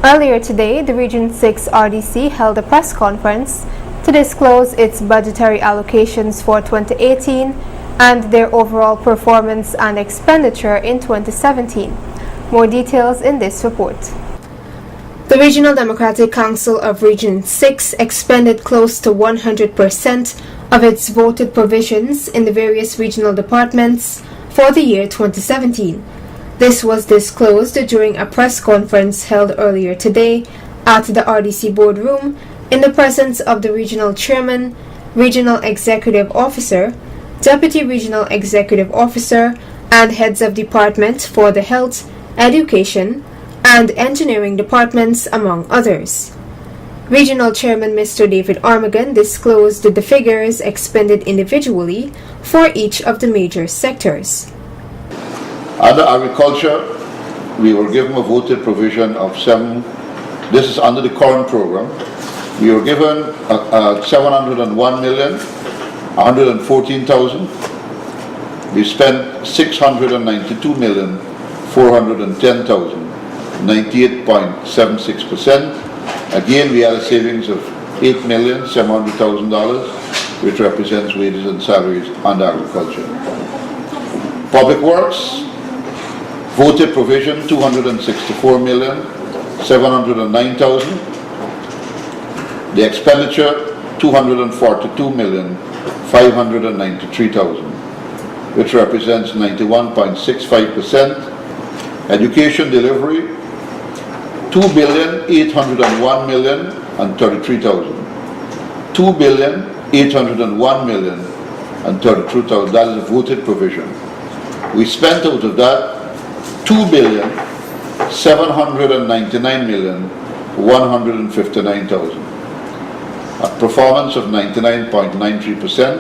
Earlier today, the Region 6 RDC held a press conference to disclose its budgetary allocations for 2018 and their overall performance and expenditure in 2017. More details in this report. The Regional Democratic Council of Region 6 expended close to 100% of its voted provisions in the various regional departments for the year 2017. This was disclosed during a press conference held earlier today at the RDC boardroom in the presence of the Regional Chairman, Regional Executive Officer, Deputy Regional Executive Officer, and heads of department for the Health, Education, and Engineering departments, among others. Regional Chairman Mr. David Armagon disclosed the figures expended individually for each of the major sectors. Under agriculture, we were given a voted provision of this is under the current program. We were given 701,114,000. We spent 692,410,000, 98.76%. Again, we had a savings of $8,700,000, which represents wages and salaries under agriculture. Public Works, voted provision 264,709,000. The expenditure 242,593,000, which represents 91.65%. Education delivery 2,801,033,000. 2,801,033,000. That is a voted provision. We spent out of that 2,799,159,000. A performance of 99.93%.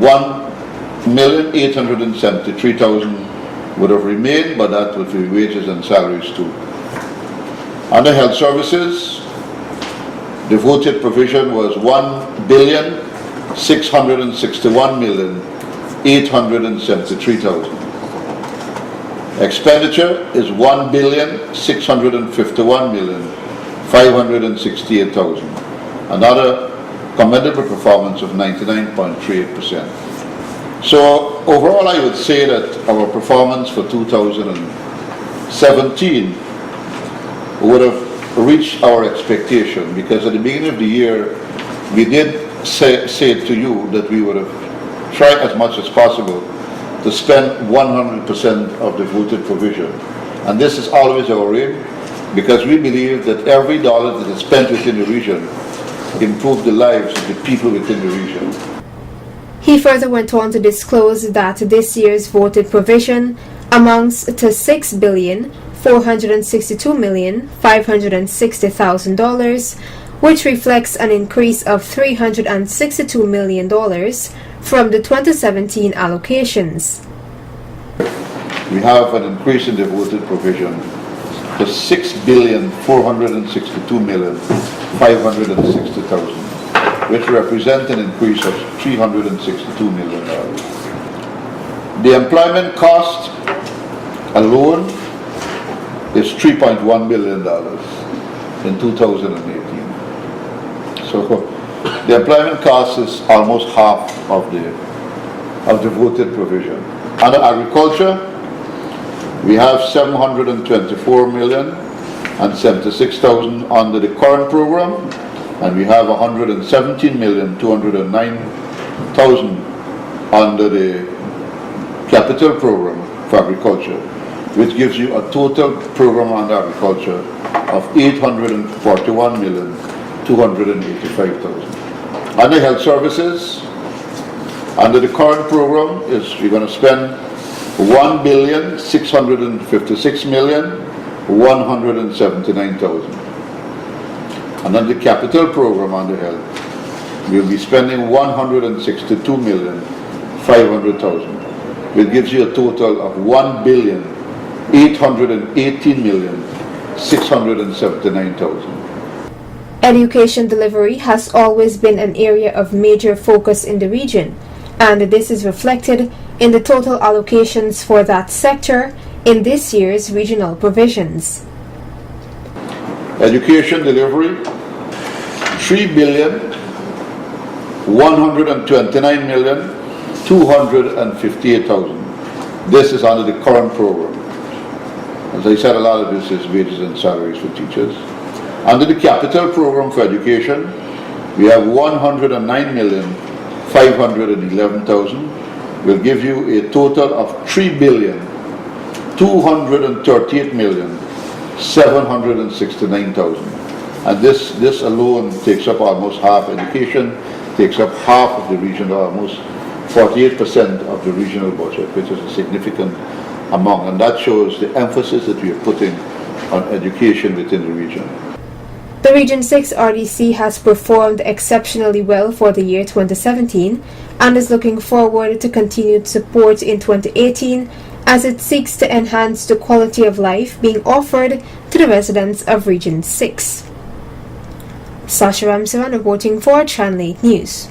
1,873,000 would have remained, but that would be wages and salaries too. Under health services, the voted provision was 1,661,873,000. Expenditure is 1,651,568,000. Another commendable performance of 99.38%. So overall, I would say that our performance for 2017 would have reached our expectation, because at the beginning of the year, we did say to you that we would have tried as much as possible to spend 100% of the voted provision. And this is always our aim, because we believe that every dollar that is spent within the region improves the lives of the people within the region. He further went on to disclose that this year's voted provision amounts to $6,462,560,000, which reflects an increase of $362 million from the 2017 allocations. We have an increase in the voted provision to $6,462,560,000, which represents an increase of $362 million. The employment cost alone is $3.1 million in 2018. So the employment cost is almost half of the voted provision. Under agriculture, we have $724,076,000 under the current program, and we have $117,209,000 under the capital program for agriculture, which gives you a total program under agriculture of $841,285,000. Under health services, under the current program, we're going to spend $1,656,179,000. And under the capital program under health, we'll be spending $162,500,000, which gives you a total of $1,818,679,000. Education delivery has always been an area of major focus in the region, and this is reflected in the total allocations for that sector in this year's regional provisions. Education delivery, 3,129,258,000. This is under the current program. As I said, a lot of this is wages and salaries for teachers. Under the capital program for education, we have 109,511,000. Will give you a total of 3,238,769,000. And this alone takes up almost half. Education takes up half of the regional, almost 48% of the regional budget, which is a significant amount. And that shows the emphasis that we are putting on education within the region. The Region 6 RDC has performed exceptionally well for the year 2017 and is looking forward to continued support in 2018 as it seeks to enhance the quality of life being offered to the residents of Region 6. Sasha Ramsaran reporting for Channel 8 News.